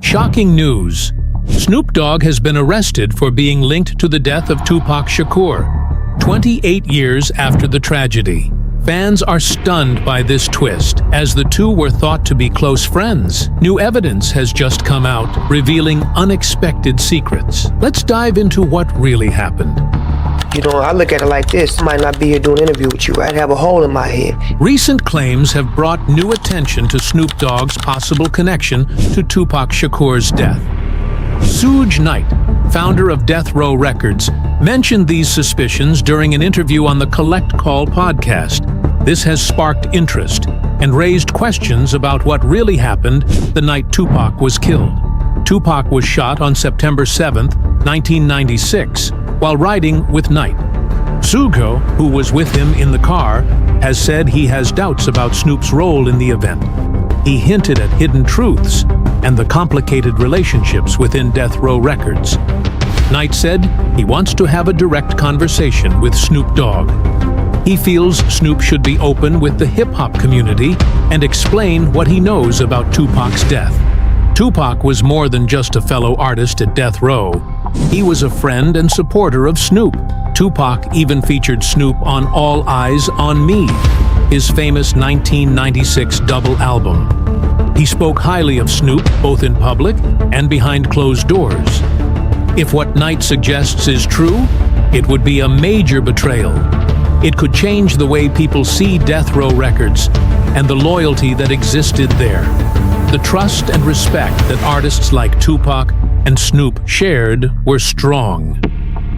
Shocking news. Snoop Dogg has been arrested for being linked to the death of Tupac Shakur, 28 years after the tragedy. Fans are stunned by this twist, as the two were thought to be close friends. New evidence has just come out, revealing unexpected secrets. Let's dive into what really happened. You know, I look at it like this. I might not be here doing an interview with you. I'd have a hole in my head. Recent claims have brought new attention to Snoop Dogg's possible connection to Tupac Shakur's death. Suge Knight, founder of Death Row Records, mentioned these suspicions during an interview on the Collect Call podcast. This has sparked interest and raised questions about what really happened the night Tupac was killed. Tupac was shot on September 7, 1996, while riding with Knight. Suge, who was with him in the car, has said he has doubts about Snoop's role in the event. He hinted at hidden truths and the complicated relationships within Death Row Records. Knight said he wants to have a direct conversation with Snoop Dogg. He feels Snoop should be open with the hip-hop community and explain what he knows about Tupac's death. Tupac was more than just a fellow artist at Death Row. He was a friend and supporter of Snoop. Tupac even featured Snoop on All Eyes on Me, his famous 1996 double album. He spoke highly of Snoop both in public and behind closed doors. If what Knight suggests is true, it would be a major betrayal. It could change the way people see Death Row Records and the loyalty that existed there. The trust and respect that artists like Tupac and Snoop shared were strong.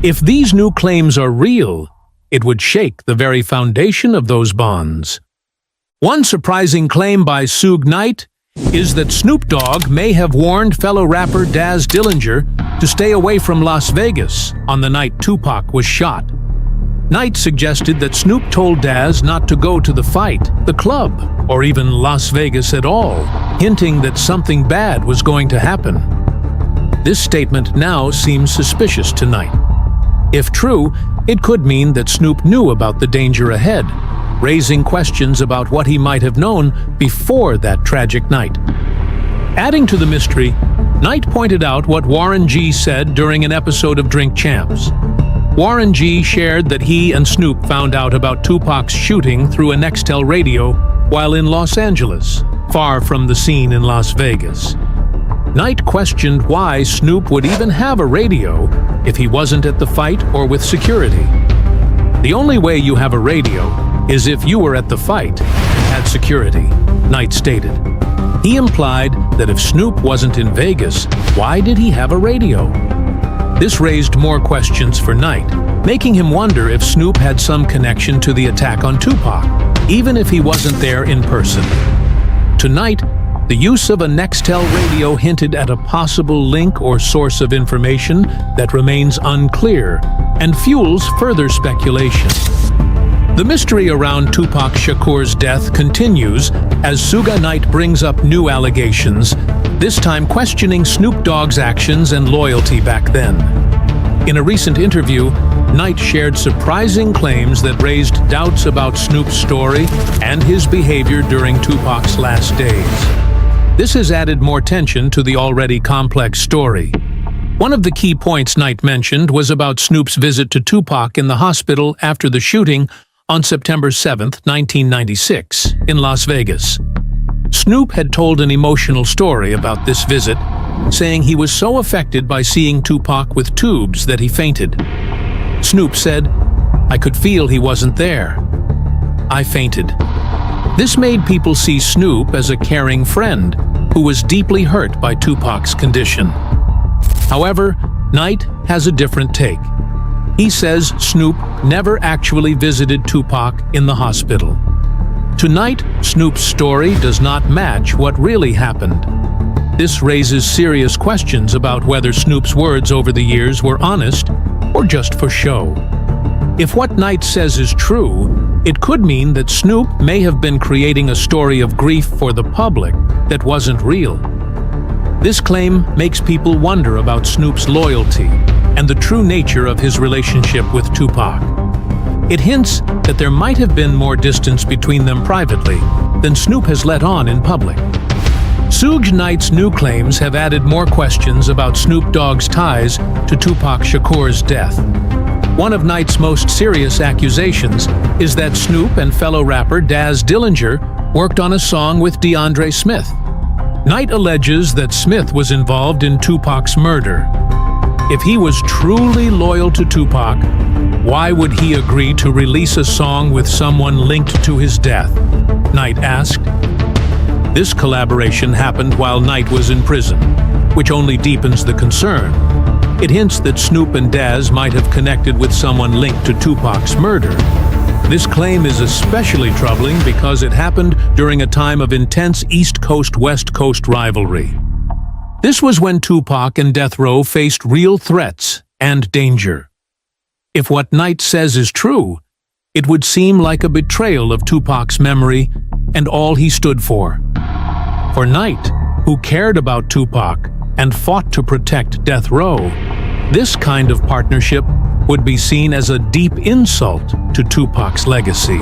If these new claims are real, it would shake the very foundation of those bonds. One surprising claim by Suge Knight is that Snoop Dogg may have warned fellow rapper Daz Dillinger to stay away from Las Vegas on the night Tupac was shot. Knight suggested that Snoop told Daz not to go to the fight, the club, or even Las Vegas at all, hinting that something bad was going to happen. This statement now seems suspicious to Knight. If true, it could mean that Snoop knew about the danger ahead, raising questions about what he might have known before that tragic night. Adding to the mystery, Knight pointed out what Warren G said during an episode of Drink Champs. Warren G shared that he and Snoop found out about Tupac's shooting through a Nextel radio while in Los Angeles, far from the scene in Las Vegas. Knight questioned why Snoop would even have a radio if he wasn't at the fight or with security. The only way you have a radio is if you were at the fight and had security, Knight stated. He implied that if Snoop wasn't in Vegas, why did he have a radio? This raised more questions for Knight, making him wonder if Snoop had some connection to the attack on Tupac, even if he wasn't there in person. To Knight, the use of a Nextel radio hinted at a possible link or source of information that remains unclear and fuels further speculation. The mystery around Tupac Shakur's death continues as Suge Knight brings up new allegations, this time questioning Snoop Dogg's actions and loyalty back then. In a recent interview, Knight shared surprising claims that raised doubts about Snoop's story and his behavior during Tupac's last days. This has added more tension to the already complex story. One of the key points Knight mentioned was about Snoop's visit to Tupac in the hospital after the shooting on September 7, 1996, in Las Vegas. Snoop had told an emotional story about this visit, saying he was so affected by seeing Tupac with tubes that he fainted. Snoop said, "I could feel he wasn't there. I fainted." This made people see Snoop as a caring friend who was deeply hurt by Tupac's condition. However, Knight has a different take. He says Snoop never actually visited Tupac in the hospital. To Knight, Snoop's story does not match what really happened. This raises serious questions about whether Snoop's words over the years were honest or just for show. If what Knight says is true, it could mean that Snoop may have been creating a story of grief for the public that wasn't real. This claim makes people wonder about Snoop's loyalty and the true nature of his relationship with Tupac. It hints that there might have been more distance between them privately than Snoop has let on in public. Suge Knight's new claims have added more questions about Snoop Dogg's ties to Tupac Shakur's death. One of Knight's most serious accusations is that Snoop and fellow rapper Daz Dillinger worked on a song with DeAndre Smith. Knight alleges that Smith was involved in Tupac's murder. If he was truly loyal to Tupac, why would he agree to release a song with someone linked to his death? Knight asked. This collaboration happened while Knight was in prison, which only deepens the concern. It hints that Snoop and Daz might have connected with someone linked to Tupac's murder. This claim is especially troubling because it happened during a time of intense East Coast-West Coast rivalry. This was when Tupac and Death Row faced real threats and danger. If what Knight says is true, it would seem like a betrayal of Tupac's memory and all he stood for. For Knight, who cared about Tupac and fought to protect Death Row, this kind of partnership would be seen as a deep insult to Tupac's legacy.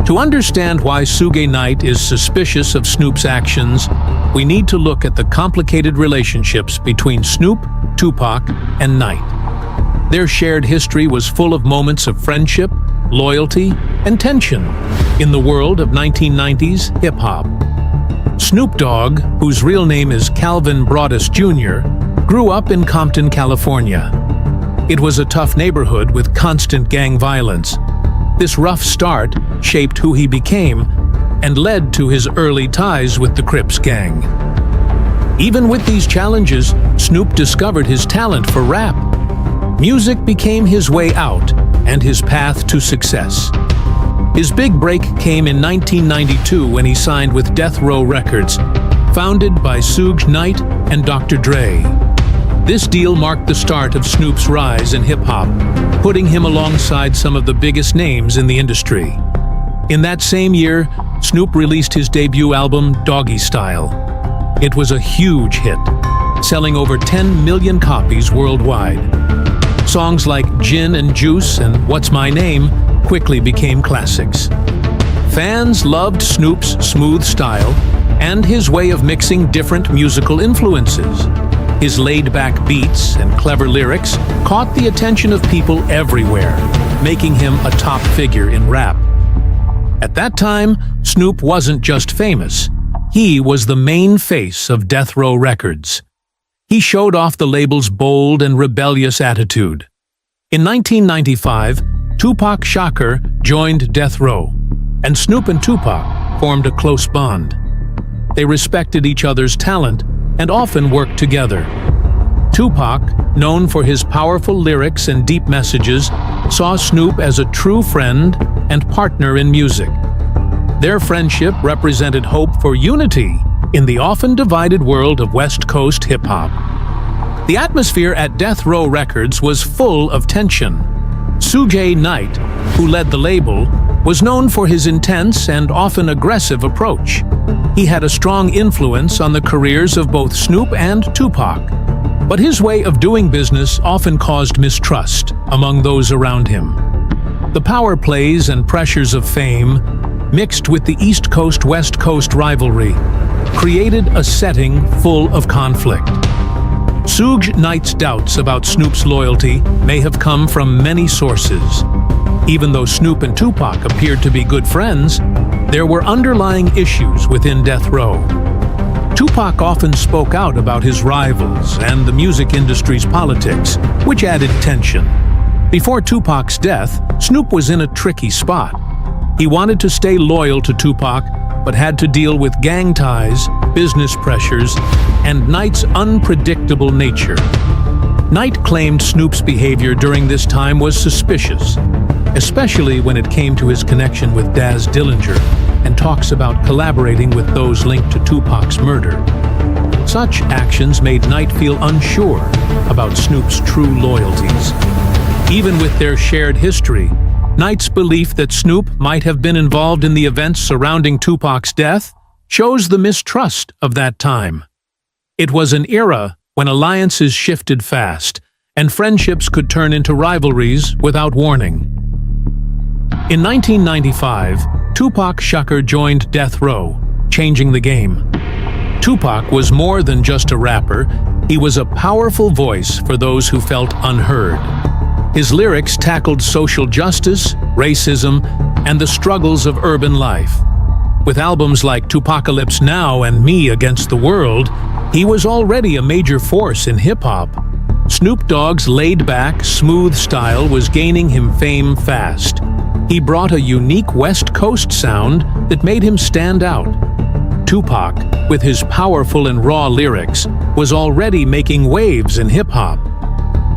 To understand why Suge Knight is suspicious of Snoop's actions, we need to look at the complicated relationships between Snoop, Tupac, and Knight. Their shared history was full of moments of friendship, loyalty, and tension in the world of 1990s hip-hop. Snoop Dogg, whose real name is Calvin Broadus Jr., grew up in Compton, California. It was a tough neighborhood with constant gang violence. This rough start shaped who he became and led to his early ties with the Crips gang. Even with these challenges, Snoop discovered his talent for rap. Music became his way out and his path to success. His big break came in 1992 when he signed with Death Row Records, founded by Suge Knight and Dr. Dre. This deal marked the start of Snoop's rise in hip-hop, putting him alongside some of the biggest names in the industry. In that same year, Snoop released his debut album, Doggy Style. It was a huge hit, selling over 10 million copies worldwide. Songs like Gin and Juice and What's My Name quickly became classics. Fans loved Snoop's smooth style and his way of mixing different musical influences. His laid-back beats and clever lyrics caught the attention of people everywhere, making him a top figure in rap. At that time, Snoop wasn't just famous. He was the main face of Death Row Records. He showed off the label's bold and rebellious attitude. In 1995, Tupac Shakur joined Death Row, and Snoop and Tupac formed a close bond. They respected each other's talent and often worked together. Tupac, known for his powerful lyrics and deep messages, saw Snoop as a true friend and partner in music. Their friendship represented hope for unity in the often divided world of West Coast hip-hop. The atmosphere at Death Row Records was full of tension. Suge Knight, who led the label, was known for his intense and often aggressive approach. He had a strong influence on the careers of both Snoop and Tupac, but his way of doing business often caused mistrust among those around him. The power plays and pressures of fame, mixed with the East Coast-West Coast rivalry, created a setting full of conflict. Suge Knight's doubts about Snoop's loyalty may have come from many sources. Even though Snoop and Tupac appeared to be good friends, there were underlying issues within Death Row. Tupac often spoke out about his rivals and the music industry's politics, which added tension. Before Tupac's death, Snoop was in a tricky spot. He wanted to stay loyal to Tupac, but had to deal with gang ties, business pressures, and Knight's unpredictable nature. Knight claimed Snoop's behavior during this time was suspicious, especially when it came to his connection with Daz Dillinger and talks about collaborating with those linked to Tupac's murder. Such actions made Knight feel unsure about Snoop's true loyalties. Even with their shared history, Knight's belief that Snoop might have been involved in the events surrounding Tupac's death shows the mistrust of that time. It was an era when alliances shifted fast, and friendships could turn into rivalries without warning. In 1995, Tupac Shakur joined Death Row, changing the game. Tupac was more than just a rapper, he was a powerful voice for those who felt unheard. His lyrics tackled social justice, racism, and the struggles of urban life. With albums like Tupacalypse Now and Me Against the World, he was already a major force in hip-hop. Snoop Dogg's laid-back, smooth style was gaining him fame fast. He brought a unique West Coast sound that made him stand out. Tupac, with his powerful and raw lyrics, was already making waves in hip-hop.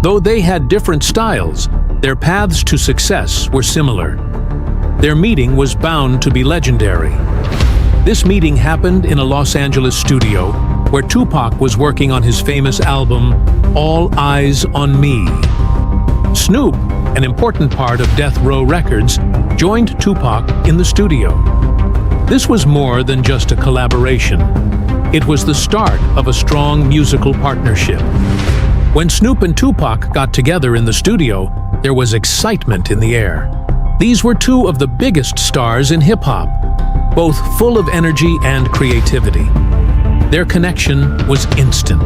Though they had different styles, their paths to success were similar. Their meeting was bound to be legendary. This meeting happened in a Los Angeles studio where Tupac was working on his famous album, All Eyes on Me. Snoop, an important part of Death Row Records, joined Tupac in the studio. This was more than just a collaboration. It was the start of a strong musical partnership. When Snoop and Tupac got together in the studio, there was excitement in the air. These were two of the biggest stars in hip-hop, both full of energy and creativity. Their connection was instant.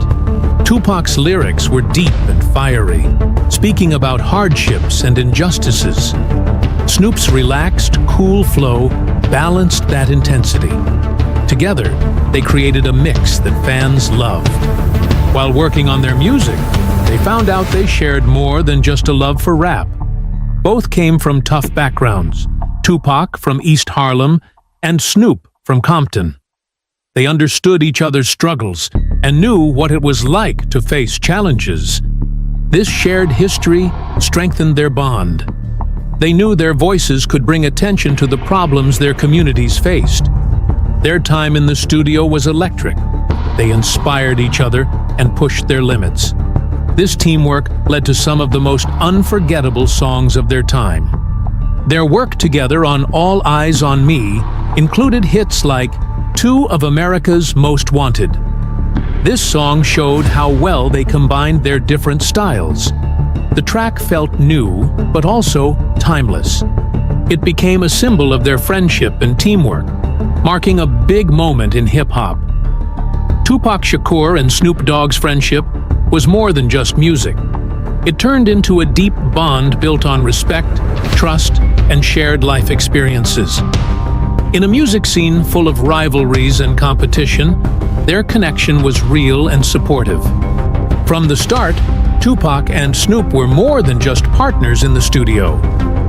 Tupac's lyrics were deep and fiery, speaking about hardships and injustices. Snoop's relaxed, cool flow balanced that intensity. Together, they created a mix that fans loved. While working on their music, they found out they shared more than just a love for rap. Both came from tough backgrounds, Tupac from East Harlem and Snoop from Compton. They understood each other's struggles and knew what it was like to face challenges. This shared history strengthened their bond. They knew their voices could bring attention to the problems their communities faced. Their time in the studio was electric. They inspired each other and pushed their limits. This teamwork led to some of the most unforgettable songs of their time. Their work together on All Eyes on Me included hits like Two of America's Most Wanted. This song showed how well they combined their different styles. The track felt new, but also timeless. It became a symbol of their friendship and teamwork, marking a big moment in hip-hop. Tupac Shakur and Snoop Dogg's friendship was more than just music. It turned into a deep bond built on respect, trust, and shared life experiences. In a music scene full of rivalries and competition, their connection was real and supportive. From the start, Tupac and Snoop were more than just partners in the studio.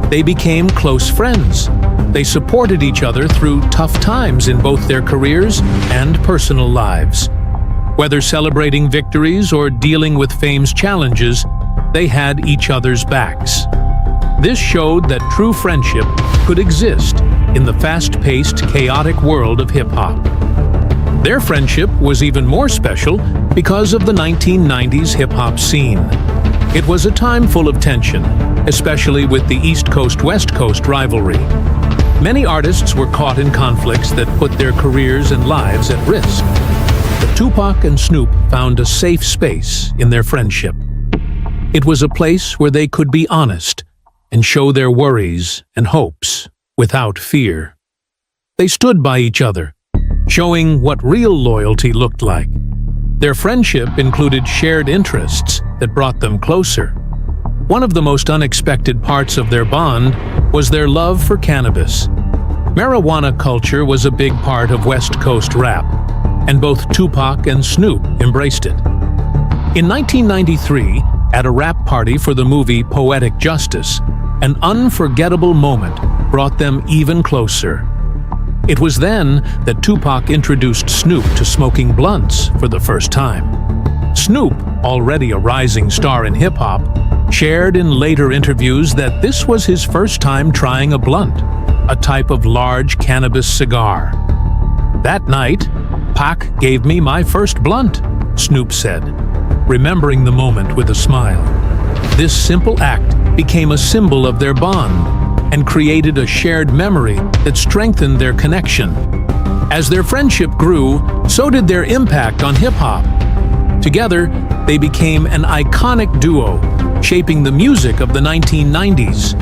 They became close friends. They supported each other through tough times in both their careers and personal lives. Whether celebrating victories or dealing with fame's challenges, they had each other's backs. This showed that true friendship could exist in the fast-paced, chaotic world of hip-hop. Their friendship was even more special because of the 1990s hip-hop scene. It was a time full of tension, especially with the East Coast-West Coast rivalry. Many artists were caught in conflicts that put their careers and lives at risk. But Tupac and Snoop found a safe space in their friendship. It was a place where they could be honest and show their worries and hopes without fear. They stood by each other, showing what real loyalty looked like. Their friendship included shared interests that brought them closer. One of the most unexpected parts of their bond was their love for cannabis. Marijuana culture was a big part of West Coast rap, and both Tupac and Snoop embraced it. In 1993, at a rap party for the movie Poetic Justice, an unforgettable moment brought them even closer. It was then that Tupac introduced Snoop to smoking blunts for the first time. Snoop, already a rising star in hip-hop, shared in later interviews that this was his first time trying a blunt, a type of large cannabis cigar. That night, "Pac gave me my first blunt," Snoop said, remembering the moment with a smile. This simple act became a symbol of their bond and created a shared memory that strengthened their connection. As their friendship grew, so did their impact on hip-hop. Together, they became an iconic duo, shaping the music of the 1990s.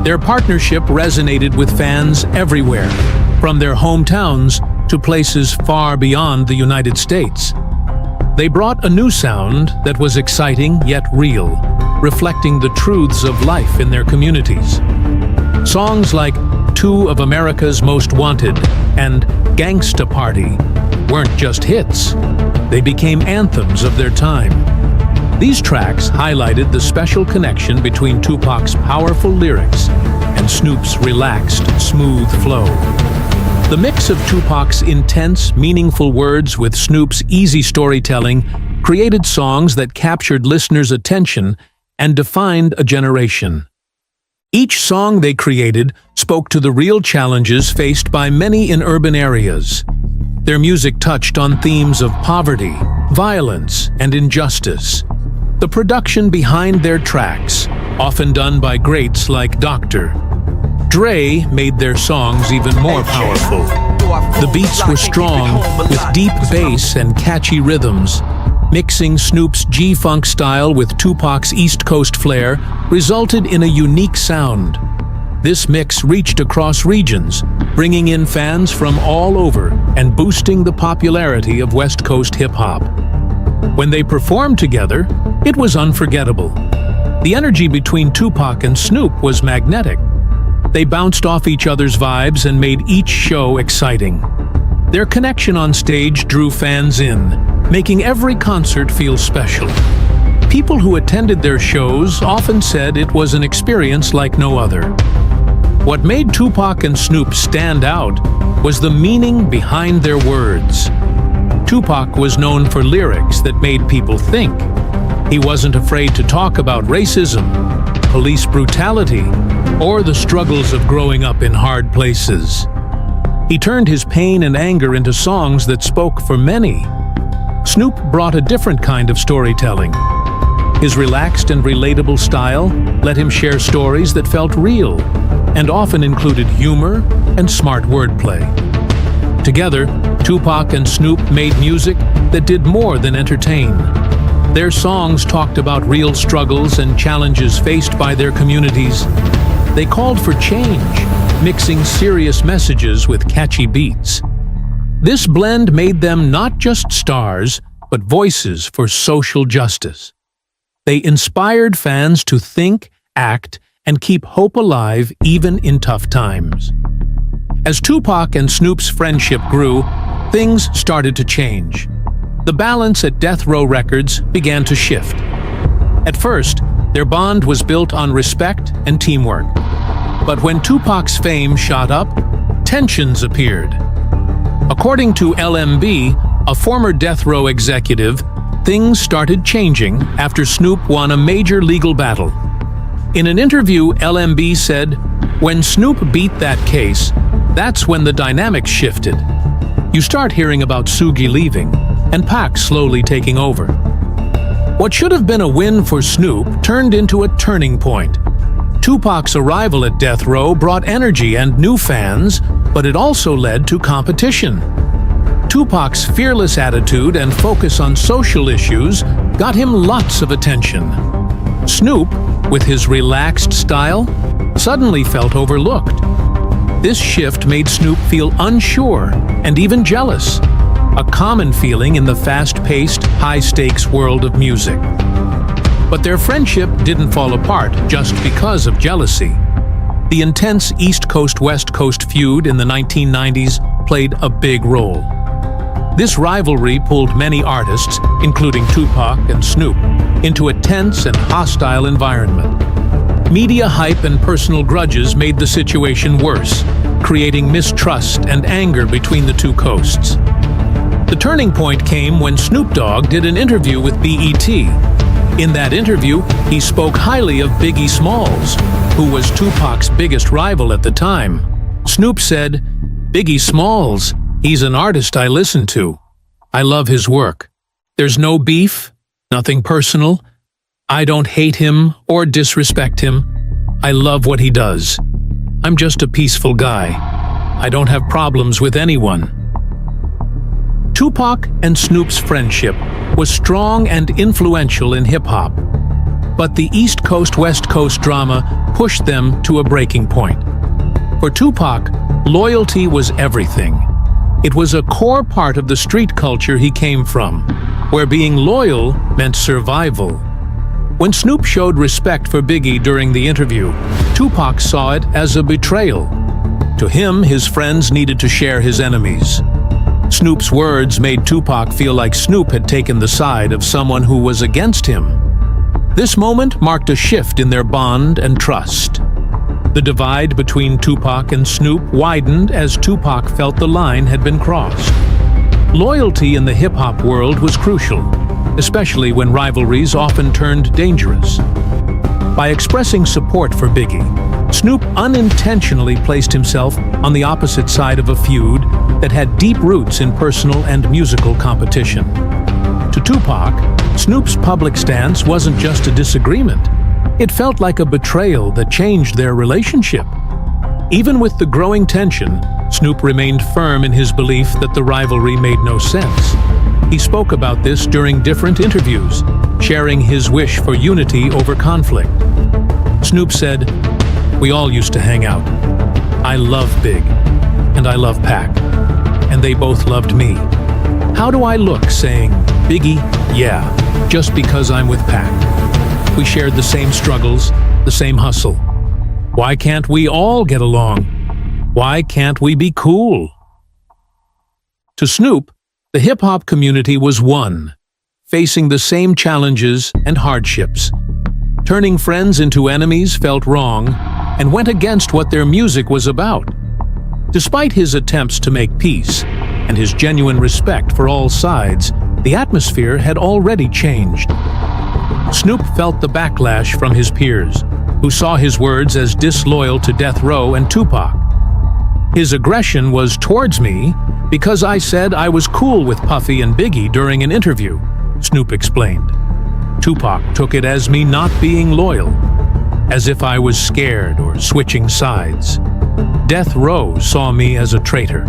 Their partnership resonated with fans everywhere, from their hometowns to places far beyond the United States. They brought a new sound that was exciting yet real, reflecting the truths of life in their communities. Songs like Two of America's Most Wanted and Gangsta Party weren't just hits. They became anthems of their time. These tracks highlighted the special connection between Tupac's powerful lyrics and Snoop's relaxed, smooth flow. The mix of Tupac's intense, meaningful words with Snoop's easy storytelling created songs that captured listeners' attention and defined a generation. Each song they created spoke to the real challenges faced by many in urban areas. Their music touched on themes of poverty, violence, and injustice. The production behind their tracks, often done by greats like Dr. Dre, made their songs even more powerful. The beats were strong, with deep bass and catchy rhythms. Mixing Snoop's G-Funk style with Tupac's East Coast flair resulted in a unique sound. This mix reached across regions, bringing in fans from all over and boosting the popularity of West Coast hip-hop. When they performed together, it was unforgettable. The energy between Tupac and Snoop was magnetic. They bounced off each other's vibes and made each show exciting. Their connection on stage drew fans in, making every concert feel special. People who attended their shows often said it was an experience like no other. What made Tupac and Snoop stand out was the meaning behind their words. Tupac was known for lyrics that made people think. He wasn't afraid to talk about racism, police brutality, or the struggles of growing up in hard places. He turned his pain and anger into songs that spoke for many. Snoop brought a different kind of storytelling. His relaxed and relatable style let him share stories that felt real and often included humor and smart wordplay. Together, Tupac and Snoop made music that did more than entertain. Their songs talked about real struggles and challenges faced by their communities. They called for change, mixing serious messages with catchy beats. This blend made them not just stars, but voices for social justice. They inspired fans to think, act, and keep hope alive even in tough times. As Tupac and Snoop's friendship grew, things started to change. The balance at Death Row Records began to shift. At first, their bond was built on respect and teamwork. But when Tupac's fame shot up, tensions appeared. According to LMB, a former Death Row executive, things started changing after Snoop won a major legal battle. In an interview, LMB said, "When Snoop beat that case, that's when the dynamics shifted. You start hearing about Sugi leaving, and Pac slowly taking over." What should have been a win for Snoop turned into a turning point. Tupac's arrival at Death Row brought energy and new fans, but it also led to competition. Tupac's fearless attitude and focus on social issues got him lots of attention. Snoop, with his relaxed style, suddenly felt overlooked. This shift made Snoop feel unsure and even jealous, a common feeling in the fast-paced, high-stakes world of music. But their friendship didn't fall apart just because of jealousy. The intense East Coast-West Coast feud in the 1990s played a big role. This rivalry pulled many artists, including Tupac and Snoop, into a tense and hostile environment. Media hype and personal grudges made the situation worse, creating mistrust and anger between the two coasts. The turning point came when Snoop Dogg did an interview with BET. In that interview, he spoke highly of Biggie Smalls, who was Tupac's biggest rival at the time. Snoop said, "Biggie Smalls, he's an artist I listen to. I love his work. There's no beef, nothing personal. I don't hate him or disrespect him. I love what he does. I'm just a peaceful guy. I don't have problems with anyone." Tupac and Snoop's friendship was strong and influential in hip-hop, but the East Coast-West Coast drama pushed them to a breaking point. For Tupac, loyalty was everything. It was a core part of the street culture he came from, where being loyal meant survival. When Snoop showed respect for Biggie during the interview, Tupac saw it as a betrayal. To him, his friends needed to share his enemies. Snoop's words made Tupac feel like Snoop had taken the side of someone who was against him. This moment marked a shift in their bond and trust. The divide between Tupac and Snoop widened as Tupac felt the line had been crossed. Loyalty in the hip-hop world was crucial, especially when rivalries often turned dangerous. By expressing support for Biggie, Snoop unintentionally placed himself on the opposite side of a feud that had deep roots in personal and musical competition. To Tupac, Snoop's public stance wasn't just a disagreement. It felt like a betrayal that changed their relationship. Even with the growing tension, Snoop remained firm in his belief that the rivalry made no sense. He spoke about this during different interviews, sharing his wish for unity over conflict. Snoop said, "We all used to hang out. I love Big, and I love Pac, and they both loved me. How do I look saying, Biggie, yeah, just because I'm with Pac? We shared the same struggles, the same hustle. Why can't we all get along? Why can't we be cool?" To Snoop, the hip-hop community was one, facing the same challenges and hardships. Turning friends into enemies felt wrong and went against what their music was about. Despite his attempts to make peace and his genuine respect for all sides, the atmosphere had already changed. Snoop felt the backlash from his peers, who saw his words as disloyal to Death Row and Tupac. "His aggression was towards me because I said I was cool with Puffy and Biggie during an interview," Snoop explained. "Tupac took it as me not being loyal, as if I was scared or switching sides. Death Row saw me as a traitor."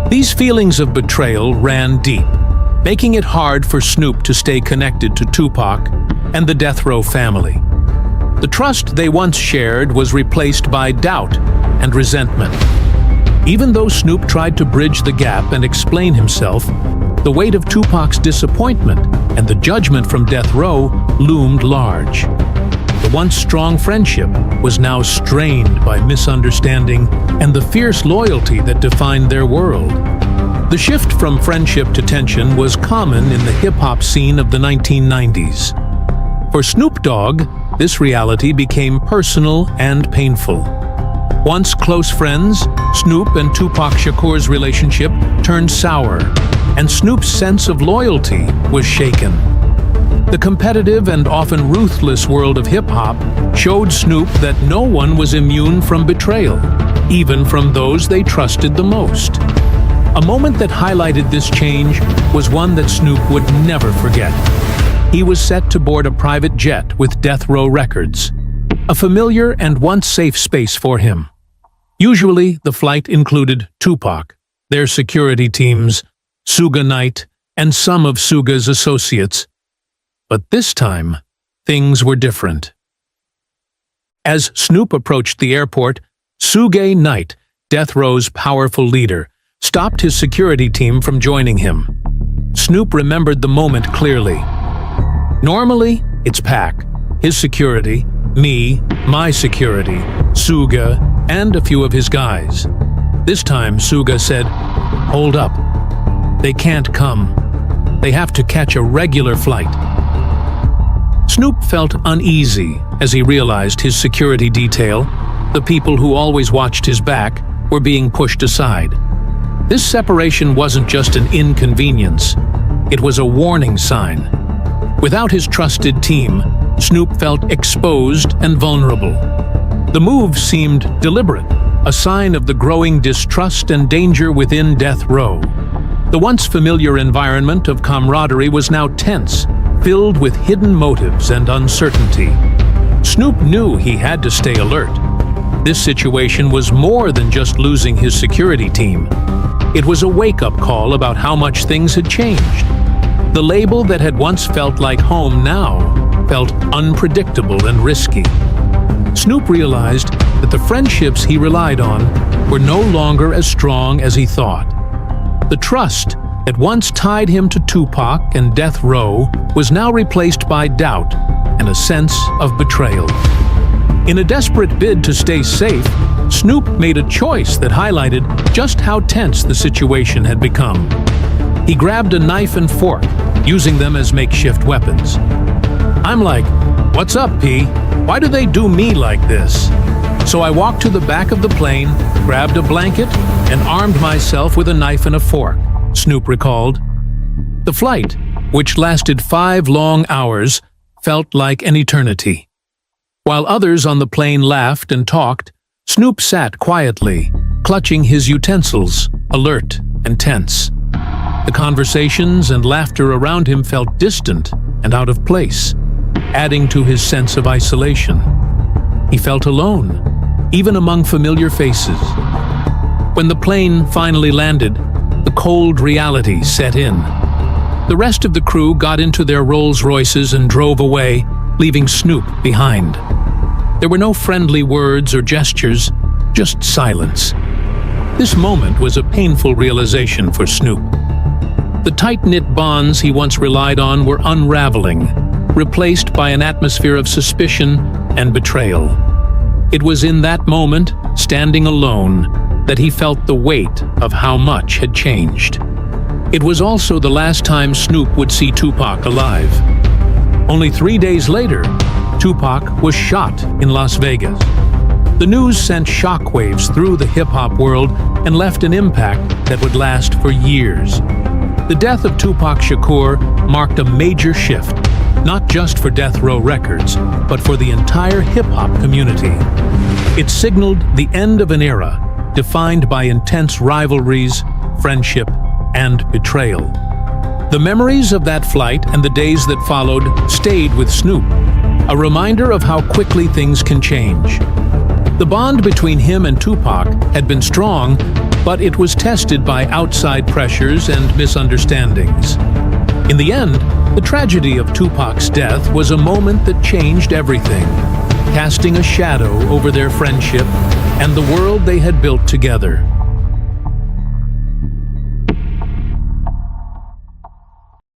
These feelings of betrayal ran deep, making it hard for Snoop to stay connected to Tupac and the Death Row family. The trust they once shared was replaced by doubt and resentment. Even though Snoop tried to bridge the gap and explain himself, the weight of Tupac's disappointment and the judgment from Death Row loomed large. The once strong friendship was now strained by misunderstanding and the fierce loyalty that defined their world. The shift from friendship to tension was common in the hip-hop scene of the 1990s. For Snoop Dogg, this reality became personal and painful. Once close friends, Snoop and Tupac Shakur's relationship turned sour, and Snoop's sense of loyalty was shaken. The competitive and often ruthless world of hip-hop showed Snoop that no one was immune from betrayal, even from those they trusted the most. A moment that highlighted this change was one that Snoop would never forget. He was set to board a private jet with Death Row Records, a familiar and once safe space for him. Usually, the flight included Tupac, their security teams, Suge Knight, and some of Suge's associates. But this time, things were different. As Snoop approached the airport, Suge Knight, Death Row's powerful leader, stopped his security team from joining him. Snoop remembered the moment clearly. Normally, it's Pac, his security, me, my security, Suge, and a few of his guys. This time, Suge said, "Hold up. They can't come. They have to catch a regular flight." Snoop felt uneasy as he realized his security detail, the people who always watched his back, were being pushed aside. This separation wasn't just an inconvenience, it was a warning sign. Without his trusted team, Snoop felt exposed and vulnerable. The move seemed deliberate, a sign of the growing distrust and danger within Death Row. The once familiar environment of camaraderie was now tense, filled with hidden motives and uncertainty. Snoop knew he had to stay alert. This situation was more than just losing his security team. It was a wake-up call about how much things had changed. The label that had once felt like home now felt unpredictable and risky. Snoop realized that the friendships he relied on were no longer as strong as he thought. The trust that once tied him to Tupac and death row was now replaced by doubt and a sense of betrayal. In a desperate bid to stay safe, Snoop made a choice that highlighted just how tense the situation had become. He grabbed a knife and fork, using them as makeshift weapons. I'm like, "What's up, P? Why do they do me like this?" So I walked to the back of the plane, grabbed a blanket, and armed myself with a knife and a fork, Snoop recalled. The flight, which lasted 5 long hours, felt like an eternity. While others on the plane laughed and talked, Snoop sat quietly, clutching his utensils, alert and tense. The conversations and laughter around him felt distant and out of place, adding to his sense of isolation. He felt alone, even among familiar faces. When the plane finally landed, the cold reality set in. The rest of the crew got into their Rolls-Royces and drove away, leaving Snoop behind. There were no friendly words or gestures, just silence. This moment was a painful realization for Snoop. The tight-knit bonds he once relied on were unraveling, replaced by an atmosphere of suspicion and betrayal. It was in that moment, standing alone, that he felt the weight of how much had changed. It was also the last time Snoop would see Tupac alive. Only 3 days later, Tupac was shot in Las Vegas. The news sent shockwaves through the hip-hop world and left an impact that would last for years. The death of Tupac Shakur marked a major shift, not just for Death Row Records, but for the entire hip-hop community. It signaled the end of an era defined by intense rivalries, friendship, and betrayal. The memories of that flight and the days that followed stayed with Snoop, a reminder of how quickly things can change. The bond between him and Tupac had been strong, but it was tested by outside pressures and misunderstandings. In the end, the tragedy of Tupac's death was a moment that changed everything, casting a shadow over their friendship and the world they had built together.